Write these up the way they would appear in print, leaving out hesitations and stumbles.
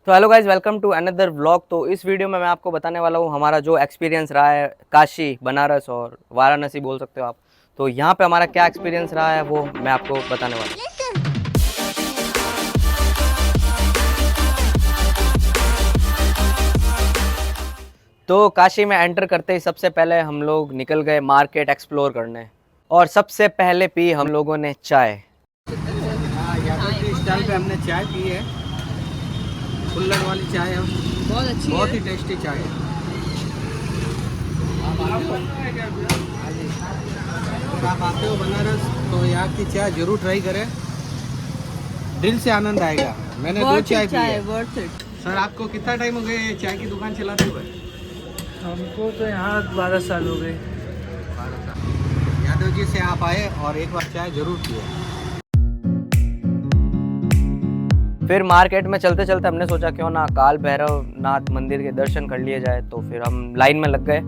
तो hello guys, welcome to another vlog. तो इस वीडियो में मैं आपको बताने वाला हूँ हमारा जो एक्सपीरियंस रहा है काशी, बनारस और वाराणसी बोल सकते हो आप। तो यहाँ पे हमारा क्या एक्सपीरियंस रहा है वो मैं आपको बताने वाला हूँ। तो काशी में एंटर करते ही सबसे पहले हम लोग निकल गए मार्केट एक्सप्लोर करने, और सबसे पहले पी हम लोगों ने चाय। यादव जी स्टाइल पे हमने चाय पी है, कुल्हड़ वाली चाय है, बहुत अच्छी, बहुत ही टेस्टी चाय है। अगर आप आते हो बनारस तो यहाँ की चाय जरूर ट्राई करें, दिल से आनंद आएगा। मैंने दो चाय पी है। Worth it. सर आपको कितना टाइम हो गया चाय की दुकान चलाते हुए? हमको तो यहाँ 12 साल हो गए। यादव जी से आप आए और एक बार चाय जरूर पिए। फिर मार्केट में चलते चलते हमने सोचा क्यों ना काल भैरव नाथ मंदिर के दर्शन कर लिए जाए, तो फिर हम लाइन में लग गए।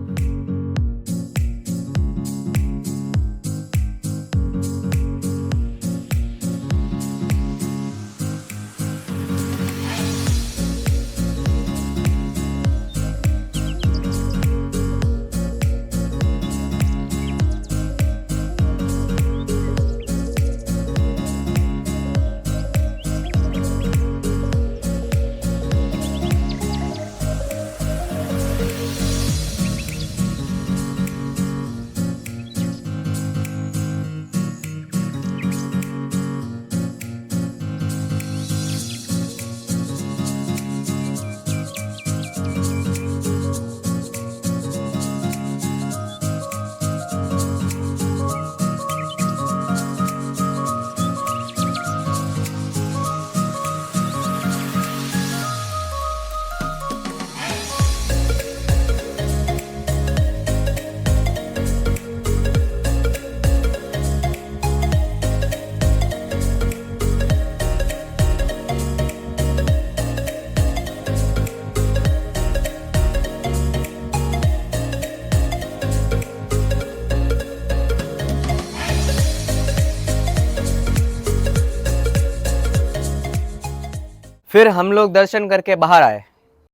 फिर हम लोग दर्शन करके बाहर आए।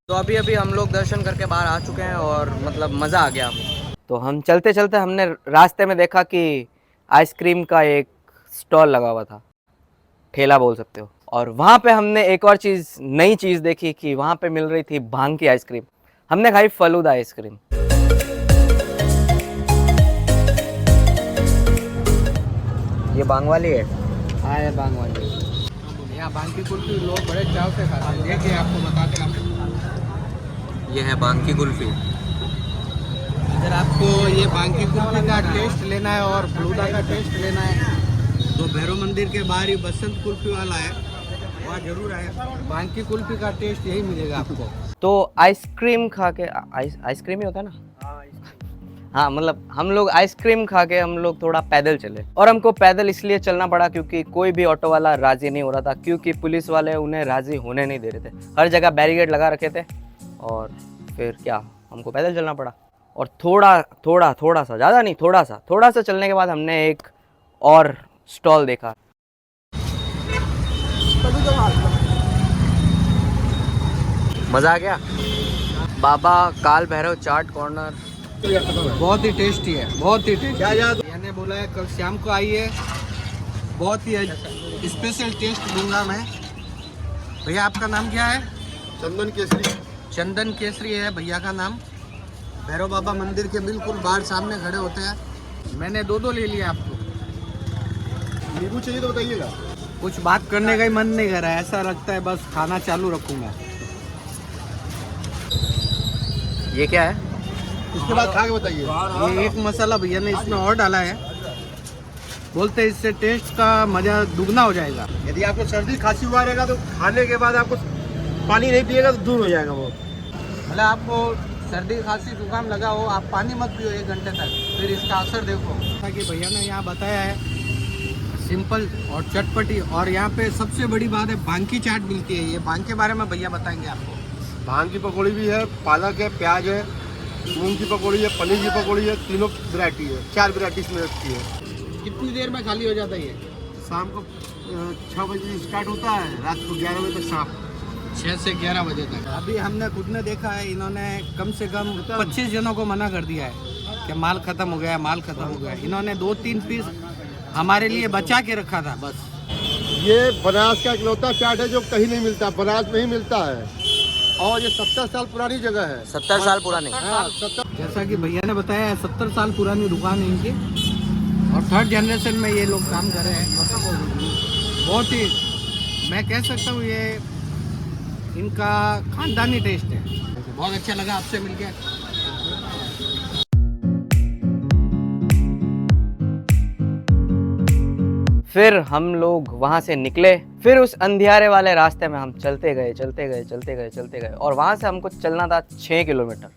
तो अभी अभी हम लोग दर्शन करके बाहर आ चुके हैं और मतलब मज़ा आ गया हमें। तो हम चलते चलते हमने रास्ते में देखा कि आइसक्रीम का एक स्टॉल लगा हुआ था, ठेला बोल सकते हो। और वहाँ पे हमने एक और चीज़, नई चीज़ देखी कि वहाँ पे मिल रही थी भांग की आइसक्रीम। हमने खाई फलूदा आइसक्रीम। ये भांग वाली है। हाँ ये बांग वाली। यहाँ बांग की कुल्फी लोग बड़े चाव से खाते हैं। देखिए आपको बताते हैं। ये है भांग की कुल्फी। अगर आपको ये बांग की कुल्फी का टेस्ट लेना है और फलूदा का टेस्ट लेना है तो भैरव मंदिर के बाहर ही बसंत कुल्फी वाला है, वहाँ जरूर आए। बांग की कुल्फी का टेस्ट यही मिलेगा आपको। तो आइसक्रीम खा के, आइसक्रीम ही होता है ना? हाँ, मतलब हम लोग आइसक्रीम खा के हम लोग थोड़ा पैदल चले। और हमको पैदल इसलिए चलना पड़ा क्योंकि कोई भी ऑटो वाला राजी नहीं हो रहा था, क्योंकि पुलिस वाले उन्हें राजी होने नहीं दे रहे थे। हर जगह बैरिकेड लगा रखे थे। और फिर क्या, हमको पैदल चलना पड़ा। और थोड़ा सा, ज़्यादा नहीं, थोड़ा सा चलने के बाद हमने एक और स्टॉल देखा। मज़ा आ गया। बाबा काल भैरव चाट कॉर्नर बहुत ही टेस्टी है, बहुत ही टेस्टी। मैंने बोला है कल शाम को आइए, बहुत ही स्पेशल टेस्ट दूंगा मैं। भैया आपका नाम क्या है? चंदन केसरी। चंदन केसरी है भैया का नाम। भैरव बाबा मंदिर के बिल्कुल बाहर सामने खड़े होते हैं। मैंने दो ले लिया। आपको नींबू चाहिए तो बताइएगा। कुछ बात करने का ही मन नहीं कर रहा है, ऐसा लगता है बस खाना चालू रखूंगा। ये क्या है? इसके बाद खा के बताइए। ये एक मसाला भैया ने इसमें और डाला है, बोलते हैं इससे टेस्ट का मजा दुगना हो जाएगा। यदि आपको सर्दी खांसी हुआ रहेगा तो खाने के बाद आपको पानी नहीं पिएगा तो दूर हो जाएगा वो। मतलब आपको सर्दी खांसी जुकाम लगा हो, आप पानी मत पियो 1 घंटे तक, फिर इसका असर देखो। जैसा कि भैया ने यहाँ बताया है, सिंपल और चटपटी। और यहाँ पे सबसे बड़ी बात है भांग की चाट मिलती है। ये भांग के बारे में भैया बताएंगे आपको। भांग की पकौड़ी भी है, पालक है, प्याज है, मूंग की पकौड़ी है, पनीर की पकौड़ी है, तीनों वैरायटी है, 4 वैरायटी इसमें रखती है। कितनी देर में खाली हो जाता है ये? शाम को 6 बजे स्टार्ट होता है, रात को 11 बजे तक शाम। 6 से 11 बजे तक। अभी हमने खुद ने देखा है, इन्होंने कम से कम 25 जनों को मना कर दिया है कि माल खत्म हो गया, माल खत्म हो गया। इन्होंने 2-3 पीस हमारे लिए बचा के रखा था बस। ये बनारस का इकलौता चाट है जो कहीं नहीं मिलता, बनारस में ही मिलता है। और ये 70 साल पुरानी जगह है। 70 साल पुरानी। हाँ, 70। जैसा कि भैया ने बताया है, 70 साल पुरानी दुकान है इनकी और 3rd जनरेशन में ये लोग काम कर रहे हैं। बहुत ही, मैं कह सकता हूँ ये इनका खानदानी टेस्ट है। बहुत अच्छा लगा आपसे मिलके। फिर हम लोग वहाँ से निकले, फिर उस अंधियारे वाले रास्ते में हम चलते गए और वहाँ से हमको चलना था 6 किलोमीटर।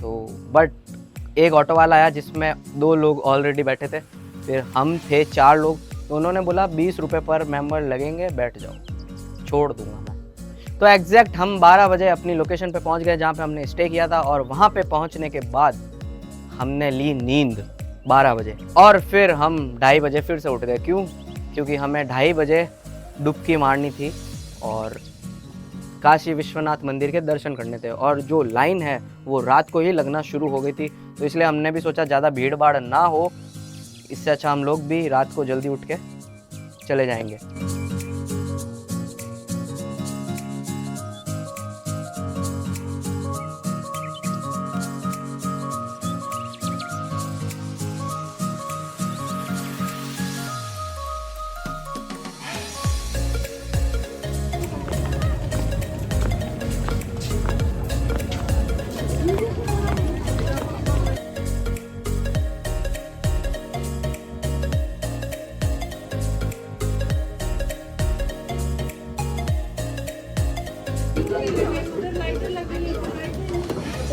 तो बट एक ऑटो वाला आया जिसमें 2 लोग ऑलरेडी बैठे थे, फिर हम थे 4 लोग। तो उन्होंने बोला 20 रुपये पर मेंबर लगेंगे, बैठ जाओ, छोड़ दूंगा मैं। तो एग्जैक्ट हम 12 बजे अपनी लोकेशन पे पहुँच गए जहाँ पे हमने स्टे किया था, और वहाँ पे पहुँचने के बाद हमने ली नींद 12 बजे, और फिर हम 2:30 बजे फिर से उठ गए। क्यों? क्योंकि हमें 2:30 बजे डुबकी मारनी थी और काशी विश्वनाथ मंदिर के दर्शन करने थे, और जो लाइन है वो रात को ही लगना शुरू हो गई थी। तो इसलिए हमने भी सोचा ज़्यादा भीड़ भाड़ ना हो, इससे अच्छा हम लोग भी रात को जल्दी उठ के चले जाएंगे।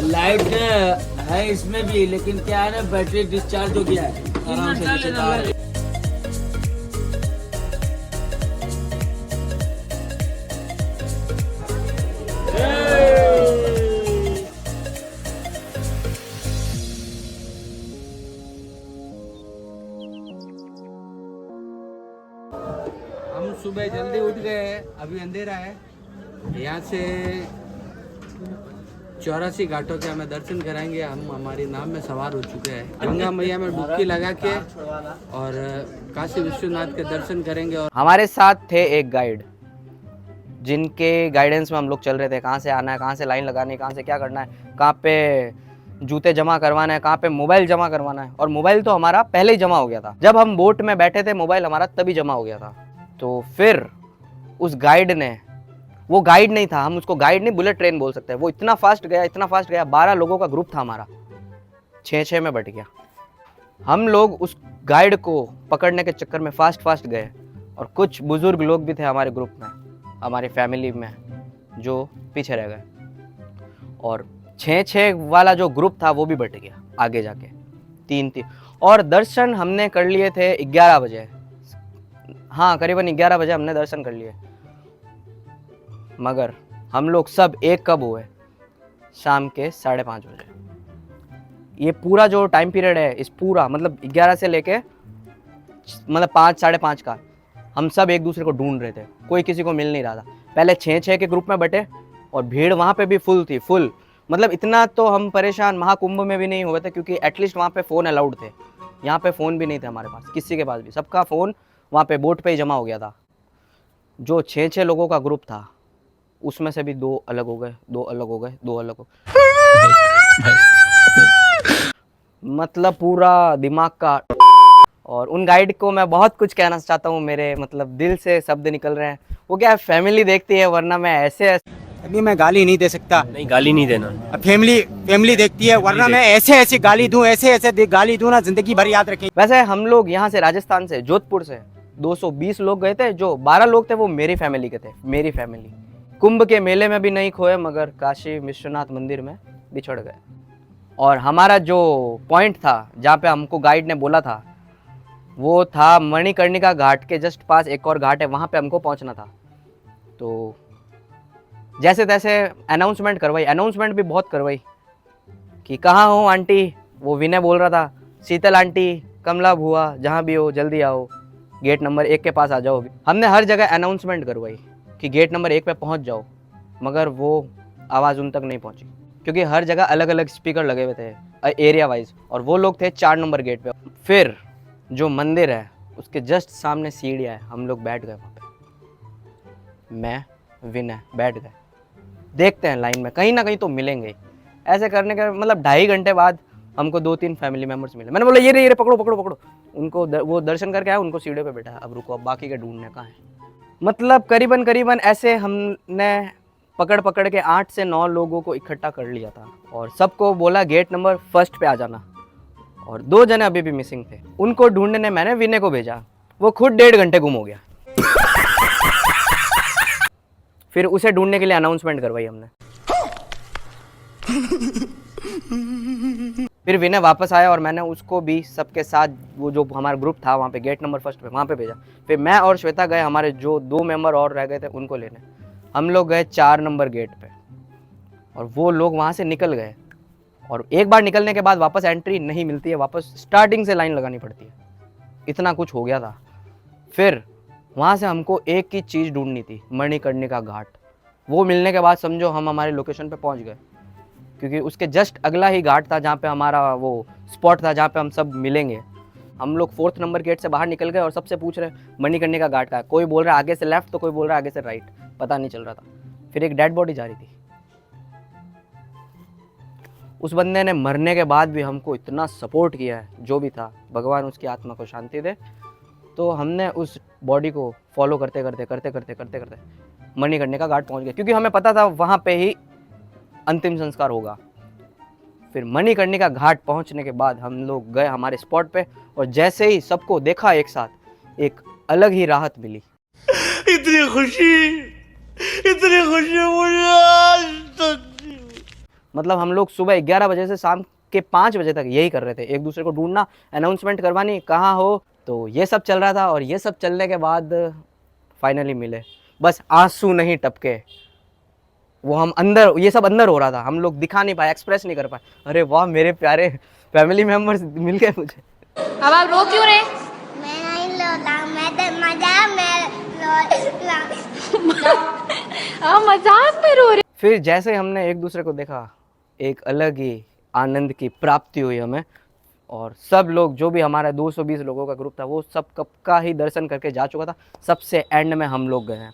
लाइट है इसमें भी, लेकिन क्या है ना, बैटरी डिस्चार्ज हो गया है। आराम से नीचे तार है। हम सुबह जल्दी उठ गए, अभी अंधेरा है। यहाँ से 84 घाटों के हमें दर्शन कराएंगे। हम हमारी नाव में सवार हो चुके हैं, गंगा मैया में डुबकी लगा के और काशी विश्वनाथ के दर्शन करेंगे। और हमारे साथ थे एक गाइड, जिनके गाइडेंस में हम लोग चल रहे थे। कहाँ से आना है, कहाँ से लाइन लगानी है, कहाँ से क्या करना है, कहाँ पे जूते जमा करवाना है, कहाँ पे मोबाइल जमा करवाना है। और मोबाइल तो हमारा पहले ही जमा हो गया था, जब हम बोट में बैठे थे मोबाइल हमारा तभी जमा हो गया था। तो फिर उस गाइड ने, वो गाइड नहीं था, हम उसको गाइड नहीं, बुलेट ट्रेन बोल सकते हैं, वो इतना फास्ट गया, 12 लोगों का ग्रुप था हमारा, 6-6 में बट गया। हम लोग उस गाइड को पकड़ने के चक्कर में फास्ट गए, और कुछ बुजुर्ग लोग भी थे हमारे ग्रुप में, हमारी फैमिली में, जो पीछे रह गए। और 6-6 वाला जो ग्रुप था वो भी बट गया आगे जाके, 3-3। और दर्शन हमने कर लिए थे 11 बजे, हाँ करीबन 11 बजे हमने दर्शन कर लिए। मगर हम लोग सब एक कब हुए? शाम के 5:30 बजे। ये पूरा जो टाइम पीरियड है, इस पूरा मतलब 11 से लेके मतलब 5-5:30 का, हम सब एक दूसरे को ढूंढ रहे थे, कोई किसी को मिल नहीं रहा था। पहले 6-6 के ग्रुप में बटे, और भीड़ वहाँ पे भी फुल थी, फुल मतलब इतना तो हम परेशान महाकुंभ में भी नहीं हुए थे, क्योंकि एटलीस्ट वहाँ पे फ़ोन अलाउड थे। यहाँ पे फ़ोन भी नहीं थे हमारे पास, किसी के पास भी, सबका फ़ोन वहाँ पे बोट पे ही जमा हो गया था। जो 6-6 लोगों का ग्रुप था उसमें से भी 2 अलग हो गए, 2 अलग हो गए, 2 अलग हो मतलब पूरा दिमाग का। और उन गाइड को मैं बहुत कुछ कहना चाहता हूँ, मेरे मतलब दिल से शब्द निकल रहे हैं। वो क्या फैमिली देखती है, वरना मैं ऐसे अभी मैं गाली नहीं दे सकता। नहीं, गाली नहीं देना। अब फैमिली देखती है, वरना मैं ऐसे गाली दूं, ऐसे गाली दूं ना, जिंदगी भर याद रखें। वैसे हम लोग यहाँ से राजस्थान से, जोधपुर से 220 लोग गए थे। जो 12 लोग थे वो मेरी फैमिली के थे, मेरी फैमिली। कुंभ के मेले में भी नहीं खोए, मगर काशी विश्वनाथ मंदिर में बिछड़ गए। और हमारा जो पॉइंट था जहाँ पे हमको गाइड ने बोला था, वो था मणिकर्णिका घाट के जस्ट पास एक और घाट है, वहाँ पे हमको पहुँचना था। तो जैसे तैसे अनाउंसमेंट करवाई, अनाउंसमेंट भी बहुत करवाई कि कहाँ हो आंटी, वो विनय बोल रहा था, शीतल आंटी, कमला भुआ, जहाँ भी हो जल्दी आओ, गेट नंबर 1 के पास आ जाओ। हमने हर जगह अनाउंसमेंट करवाई कि गेट नंबर 1 पे पहुँच जाओ, मगर वो आवाज़ उन तक नहीं पहुंची, क्योंकि हर जगह अलग अलग स्पीकर लगे हुए थे एरिया वाइज, और वो लोग थे 4 नंबर गेट पे। फिर जो मंदिर है उसके जस्ट सामने सीढ़ियाँ है, हम लोग बैठ गए वहाँ पे, मैं विनय बैठ गए, देखते हैं लाइन में कहीं ना कहीं तो मिलेंगे ही। ऐसे करने के मतलब 2.5 घंटे बाद हमको 2-3 फैमिली मेम्बर्स मिले। मैंने बोला ये रे पकड़ो पकड़ो पकड़ो, उनको वो दर्शन करके आए, उनको सीढ़े पे बैठा है, अब रुको अब बाकी के ढूंढने कहाँ है। मतलब करीबन ऐसे हमने पकड़ पकड़ के 8 से 9 लोगों को इकट्ठा कर लिया था, और सबको बोला गेट नंबर 1 पे आ जाना, और 2 जने अभी भी मिसिंग थे। उनको ढूंढने मैंने विनय को भेजा, वो खुद 1.5 घंटे गुम हो गया। फिर उसे ढूंढने के लिए अनाउंसमेंट करवाई हमने। फिर विनय वापस आया और मैंने उसको भी सबके साथ, वो जो हमारा ग्रुप था वहाँ पे गेट नंबर 1 पे, वहाँ पे भेजा। फिर मैं और श्वेता गए, हमारे जो 2 मेंबर और रह गए थे उनको लेने। हम लोग गए 4 नंबर गेट पे, और वो लोग वहाँ से निकल गए, और एक बार निकलने के बाद वापस एंट्री नहीं मिलती है, वापस स्टार्टिंग से लाइन लगानी पड़ती है। इतना कुछ हो गया था। फिर वहाँ से हमको एक ही चीज़ ढूंढनी थी, मणिकर्णिका घाट। वो मिलने के बाद समझो हम हमारे लोकेशन पे पहुँच गए, क्योंकि उसके जस्ट अगला ही घाट था जहाँ पे हमारा वो स्पॉट था, जहाँ पे हम सब मिलेंगे। हम लोग 4th नंबर गेट से बाहर निकल गए और सबसे पूछ रहे मणिकर्णिका घाट का, कोई बोल रहा है आगे से लेफ्ट तो कोई बोल रहा है आगे से राइट, पता नहीं चल रहा था। फिर एक डेड बॉडी जा रही थी, उस बंदे ने मरने के बाद भी हमको इतना सपोर्ट किया है, जो भी था, भगवान उसकी आत्मा को शांति दे। तो हमने उस बॉडी को फॉलो करते करते मणिकर्णिका घाट पहुंच गए, क्योंकि हमें पता था वहाँ पे ही अंतिम संस्कार होगा। फिर मणिकर्णिका घाट पहुंचने के बाद हम लोग गए हमारे स्पॉट पे, और जैसे ही सबको देखा एक साथ, एक अलग ही राहत मिली। इतनी खुशी मुझे आज तक। मतलब हम लोग सुबह 11 बजे से शाम के 5 बजे तक यही कर रहे थे, एक दूसरे को ढूंढना, अनाउंसमेंट करवानी कहाँ हो, तो ये सब चल रहा था। और ये सब चलने के बाद फाइनली मिले, बस आंसू नहीं टपके, वो हम अंदर, ये सब अंदर हो रहा था, हम लोग दिखा नहीं पाए, एक्सप्रेस नहीं कर पाए। अरे वाह मेरे प्यारे फैमिली मेम्बर्स मिल गए मुझे। अब आप रो क्यों रहे? मैं नहीं लोटा, मैं तो मजाक में रो रहे। फिर जैसे हमने एक दूसरे को देखा, एक अलग ही आनंद की प्राप्ति हुई हमें, और सब लोग, जो भी हमारा 220 लोगों का ग्रुप था, वो सब कब का ही दर्शन करके जा चुका था। सबसे एंड में हम लोग गए हैं।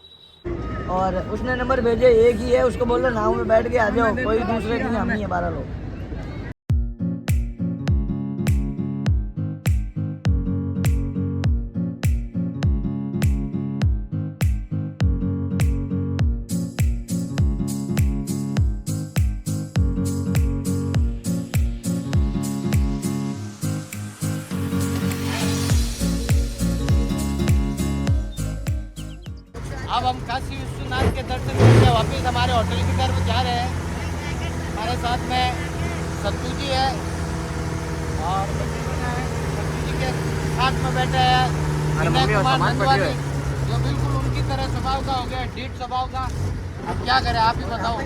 और उसने नंबर भेजे, एक ही है, उसको बोलो नाव में बैठ के आ जाओ, कोई दूसरे नहीं, हम ही है 12 लोग। अब हम काशी विश्वनाथ के दर्शन करके वापस हमारे होटल की तरफ जा रहे हैं। हमारे साथ में सत्तू जी है, और सत्तू जी के साथ में बैठे हैं विनय कुमार नंदवानी, जो बिल्कुल उनकी तरह स्वभाव का हो गया, डीट स्वभाव का। अब क्या करें, आप ही बताओ।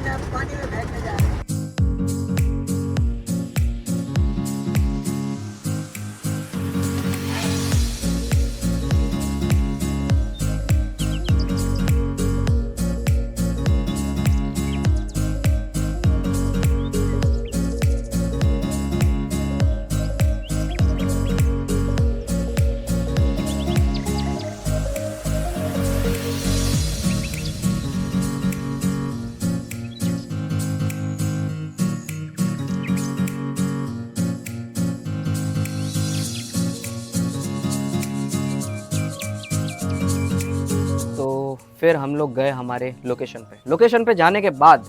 फिर हम लोग गए हमारे लोकेशन पे जाने के बाद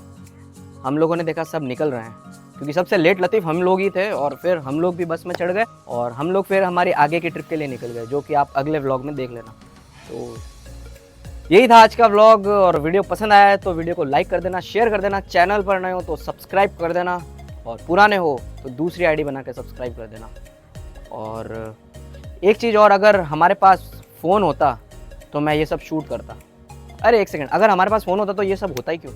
हम लोगों ने देखा सब निकल रहे हैं, क्योंकि सबसे लेट लतीफ़ हम लोग ही थे। और फिर हम लोग भी बस में चढ़ गए, और हम लोग फिर हमारी आगे की ट्रिप के लिए निकल गए, जो कि आप अगले व्लॉग में देख लेना। तो यही था आज का व्लॉग, और वीडियो पसंद आया है तो वीडियो को लाइक कर देना, शेयर कर देना, चैनल पर नए हो तो सब्सक्राइब कर देना, और पुराने हो तो दूसरी आईडी बना के सब्सक्राइब कर देना। और एक चीज़ और, अगर हमारे पास फ़ोन होता तो मैं ये सब शूट करता। अरे एक सेकंड, अगर हमारे पास फ़ोन होता तो ये सब होता ही क्यों?